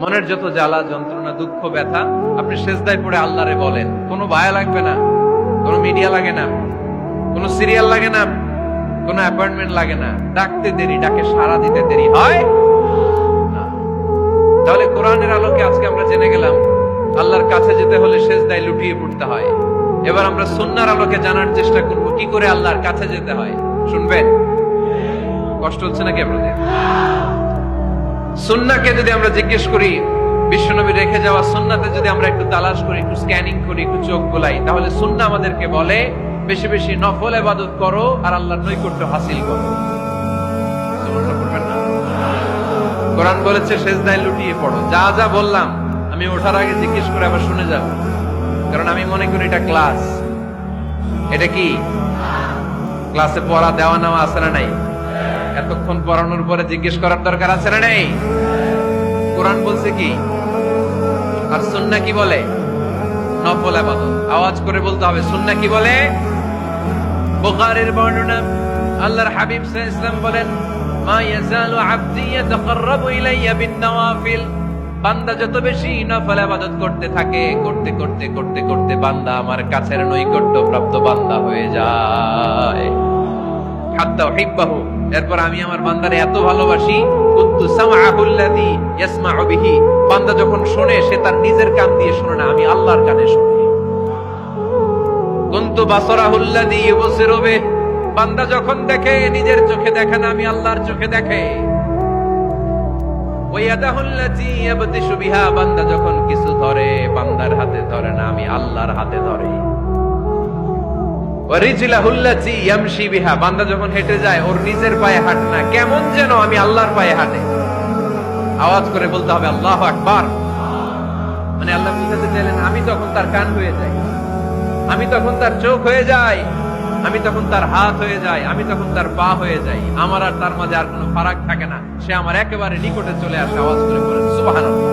মনের যত জ্বালা যন্ত্রণা দুঃখ ব্যথা আপনি সেজদায় পড়ে আল্লাহরে বলেন। কোনো ভায়া লাগবে না, কোনো মিডিয়া লাগে না, কোনো সিরিয়াল লাগে না, কোনো অ্যাপয়েন্টমেন্ট লাগে না। ডাকতে দেরি, ডাকে সাড়া দিতে দেরি হয় না। তাহলে কোরআনের আলোকে আজকে আমরা জেনে গেলাম আল্লাহর কাছে যেতে হলে সেজদায় লুটিয়ে পড়তে হয়। এবার আমরা সুন্নাহর আলোকে জানার চেষ্টা করব কি করে আল্লাহর কাছে যেতে হয়। শুনবেন? কষ্ট হচ্ছে নাকি আপনাদের? সুন্নাহকে যদি আমরা জিজ্ঞেস করি, বিশ্বনবী রেখে যাওয়া সুন্নাতে যদি আমরা একটু তালাশ করি, একটু স্ক্যানিং করি, একটু চোখ গোলাই, তাহলে সুন্নাহ আমাদেরকে বলে বেশি বেশি নফল ইবাদত করো আর আল্লাহর নৈকট্য হাসিল করো। সুবহানাল্লাহ পড়বেন না? কোরআন বলেছে সেজদায় লুটিয়ে পড়ো। যা যা বললাম আমি ওঠার আগে জিজ্ঞেস করে আবার শুনে যাব, কারণ আমি মনে করি এটা ক্লাস। এটা কি ক্লাসে পড়া দেওয়া নেওয়া আছে না নাই? এতক্ষণ পড়ানোর পরে জিজ্ঞেস করার দরকার আছে না নেই? কোরআন বলছে কি আর সুন্নাহ কি বলে? নফল ইবাদত। আওয়াজ করে বলতে হবে সুন্নাহ কি বলে? বুখারীর বর্ণনা, আল্লাহর হাবিব সাল্লাল্লাহু আলাইহি ওয়াসাল্লাম বলেন, মা ইয়াজালু আবদি ইয়াতাকাররাবু ইলাইয়া বিন-নওয়াফিল। বান্দা যত বেশি নফল ইবাদত করতে থাকে, করতে করতে করতে করতে বান্দা আমার কাছের নৈকট্য প্রাপ্ত বান্দা হয়ে যায়। হাত্তা উহিব্বাহু, এরপর আমি আমার বান্দারে এত ভালোবাসি, কুনতু সামআহুল্লাযী ইয়াসমাউ বিহি। বান্দা যখন শুনে সে তার নিজের কান দিয়ে শুনে না, আমি আল্লাহর কানে শুনি। কুনতু বাসারাহুল্লাযী ইউবসিরু বিহি। বান্দা যখন দেখে নিজের চোখে দেখে না, আমি আল্লাহর চোখে দেখে। ওয়া ইয়াদাহুল্লাযী ইয়াবতিশু বিহা। বান্দা যখন কিছু ধরে বান্দার হাতে ধরে না, আমি আল্লাহর হাতে ধরে। ওয়ারিজলাহুল্লাযী ইয়ামশি বিহা। বান্দা যখন হেঁটে যায় ওর নিজের পায়ে হাঁটে না, কেমন যেন আমি আল্লাহর পায়ে হাঁটে। আওয়াজ করে বলতে হবে আল্লাহু আকবার। মানে আল্লাহ বুঝাতে চাইলেন আমি তখন তার কান হয়ে যাই, আমি তখন তার চোখ হয়ে যাই, আমি তখন তার হাত হয়ে যাই, আমি তখন তার পা হয়ে যাই। আমার আর তার মাঝে আর কোনো ফারাক থাকে না, সে আমার একেবারে নিকটে চলে আসে। আওয়াজ করে বলেন সুবহানাল্লাহ।